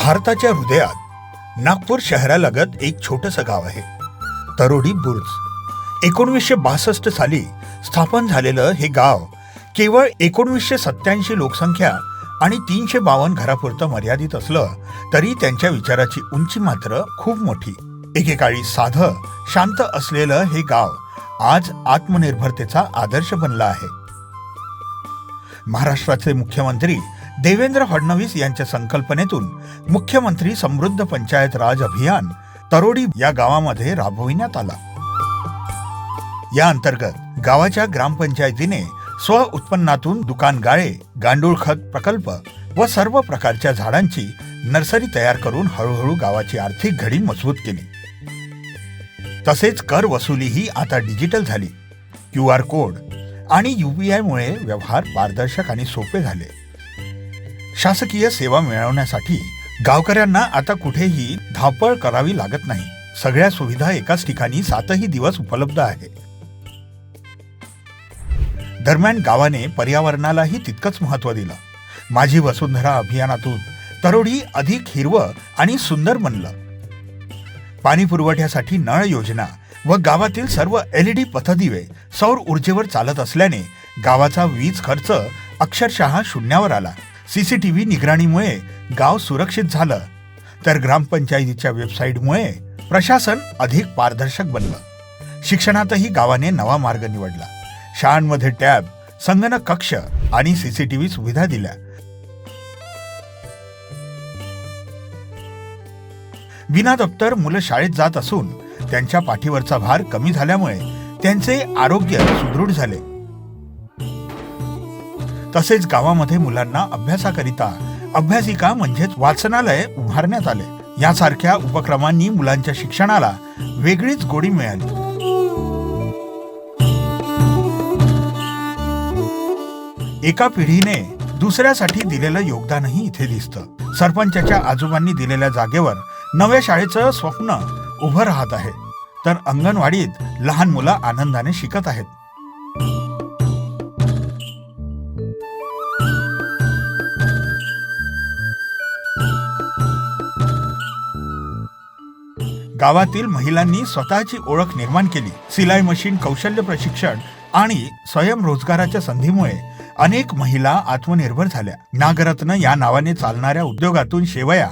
भारताच्या हृदयात नागपूर शहरालगत एक छोटंसं गाव आहे, तरोडी बुर्ज. 1962 साली स्थापन झालेलं हे गाव केवळ 1987 लोकसंख्या आणि 352 घरापुरतं मर्यादित असलं तरी त्यांच्या विचाराची उंची मात्र खूप मोठी. एकेकाळी साधं शांत असलेलं हे गाव आज आत्मनिर्भरतेचा आदर्श बनला आहे. महाराष्ट्राचे मुख्यमंत्री देवेंद्र फडणवीस यांच्या संकल्पनेतून मुख्यमंत्री समृद्ध पंचायत राज अभियान तरोडी या गावामध्ये राबविण्यात आला. या अंतर्गत गावाच्या ग्रामपंचायतीने स्व उत्पन्नातून दुकान गाळे, गांडूळ खत प्रकल्प व सर्व प्रकारच्या झाडांची नर्सरी तयार करून हळूहळू गावाची आर्थिक घडी मजबूत केली. तसेच कर वसुलीही आता डिजिटल झाली. QR कोड आणि UPI मुळे व्यवहार पारदर्शक आणि सोपे झाले. शासकीय सेवा मिळवण्यासाठी गावकऱ्यांना आता कुठेही धावपळ करावी लागत नाही. सगळ्या सुविधा एकाच ठिकाणी 7ही दिवस उपलब्ध आहे. दरम्यान गावाने पर्यावरणालाही तितकंच महत्त्व दिलं. माझी वसुंधरा अभियानातून तरोडी अधिक हिरवं आणि सुंदर बनलं. पाणी पुरवठ्यासाठी नळ योजना व गावातील सर्व LED पथदिवे सौर ऊर्जेवर चालत असल्याने गावाचा वीज खर्च अक्षरशः शून्यावर आला. CCTV निगराणीमुळे गाव सुरक्षित झालं, तर ग्रामपंचायतीच्या वेबसाईटमुळे प्रशासन अधिक पारदर्शक बनलं. शिक्षणातही गावाने नवा मार्ग निवडला. शाळांमध्ये टॅब, संगणक कक्ष आणि CCTV सुविधा दिल्या. विना दप्तर मुलं शाळेत जात असून त्यांच्या पाठीवरचा भार कमी झाल्यामुळे त्यांचे आरोग्य सुदृढ झाले. तसेच गावामध्ये मुलांना अभ्यासाकरिता अभ्यासिका म्हणजेच वाचनालय उभारण्यात आले. यासारख्या उपक्रमांनी मुलांच्या शिक्षणाला वेगळीच गोडी मिळाली. एका पिढीने दुसऱ्यासाठी दिलेलं योगदानही इथे दिसतं. सरपंचाच्या आजोबांनी दिलेल्या जागेवर नव्या शाळेचं स्वप्न उभं राहत आहे, तर अंगणवाडीत लहान मुलं आनंदाने शिकत आहेत. गावातील महिलांनी स्वतःची ओळख निर्माण केली. सिलाई मशीन, कौशल्य प्रशिक्षण आणि स्वयंरोजगाराच्या संधीमुळे अनेक महिला आत्मनिर्भर झाल्या. नागरत्न या नावाने चालणाऱ्या उद्योगातून शेवया,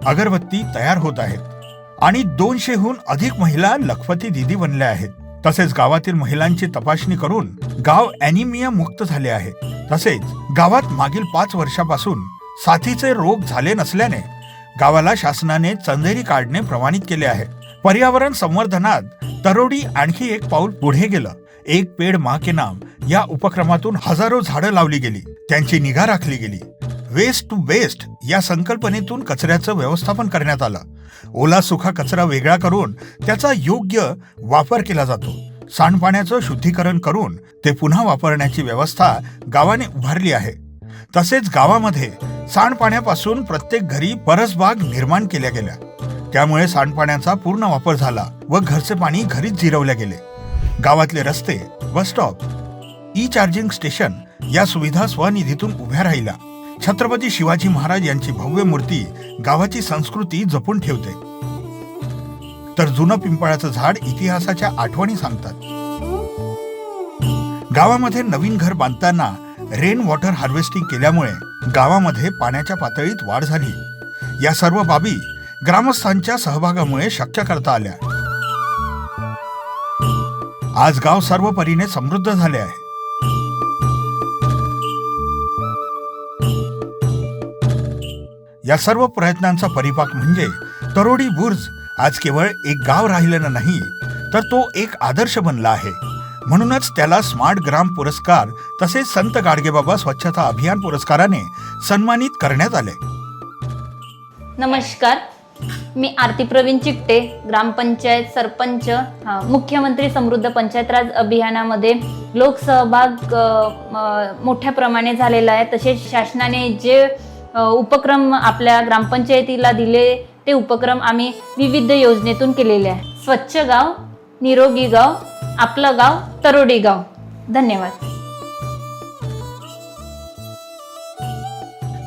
अगरबत्ती तयार होत आहेत आणि 200हून अधिक महिला लखपती दीदी बनल्या आहेत. तसेच गावातील महिलांची तपासणी करून गाव ॲनिमिया मुक्त झाले आहे. तसेच गावात मागील 5 वर्षापासून साथीचे रोग झाले नसल्याने गावाला शासनाने चंदेरी काढणे प्रमाणित केले आहे. पर्यावरण संवर्धनात तरोडी आणखी एक पाऊल पुढे गेलं. एक पेड माँ के नाम या उपक्रमातून हजारो झाडं लावली गेली, त्यांची निगा राखली गेली. वेस्ट टू बेस्ट या संकल्पनेतून कचऱ्याचं व्यवस्थापन करण्यात आलं. ओला सुखा कचरा वेगळा करून त्याचा योग्य वापर केला जातो. सांडपाण्याचं शुद्धीकरण करून ते पुन्हा वापरण्याची व्यवस्था गावाने उभारली आहे. तसेच गावामध्ये सांडपाण्यापासून प्रत्येक घरी परसबाग निर्माण केल्या गेल्या. त्यामुळे सांडपाण्याचा पूर्ण वापर झाला व घरचे पाणी घरीच जिरवले गेले. गावातले रस्ते, बस स्टॉप, चार्जिंग स्टेशन या सुविधा स्वनिधीतून उभ्या राहिल्या. छत्रपती शिवाजी महाराज यांची भव्य मूर्ती गावाची संस्कृती जपून ठेवते. तर जुनं पिंपळाचं झाड इतिहासाच्या आठवणी सांगतात. गावामध्ये नवीन घर बांधताना रेन वॉटर हार्वेस्टिंग केल्यामुळे गावामध्ये पाण्याच्या पातळीत वाढ झाली. या सर्व बाबी ग्रामस्थांच्या सहभागामुळे शक्य करता आल्या. आज गाव सर्व परीने समृद्ध झाले आहे. या सर्व प्रयत्नांचा परिपाक म्हणजे तरोडी बुर्ज आज केवळ एक गाव राहिलेलं नाही, तर तो एक आदर्श बनला आहे. म्हणूनच त्याला स्मार्ट ग्राम पुरस्कार तसेच संत गाडगेबाबा स्वच्छता अभियान पुरस्काराने सन्मानित करण्यात आले. नमस्कार, मी आरती प्रवीण चिकटे, ग्रामपंचायत सरपंच. मुख्यमंत्री समृद्ध पंचायत राज अभियानामध्ये लोकसहभाग मोठ्या प्रमाणे झालेला आहे. तसेच शासनाने जे उपक्रम आपल्या ग्रामपंचायतीला दिले ते उपक्रम आम्ही विविध योजनेतून केलेले आहे. स्वच्छ गाव, निरोगी गाव, आपलं गाव, तरोडी गाव. धन्यवाद.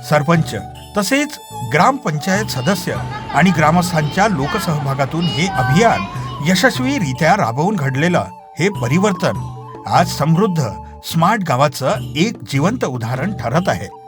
सरपंच तसेच ग्रामपंचायत सदस्य आणि ग्रामस्थांच्या लोकसहभागातून हे अभियान यशस्वीरित्या राबवून घडलेलं हे परिवर्तन आज समृद्ध स्मार्ट गावाचं एक जिवंत उदाहरण ठरत आहे.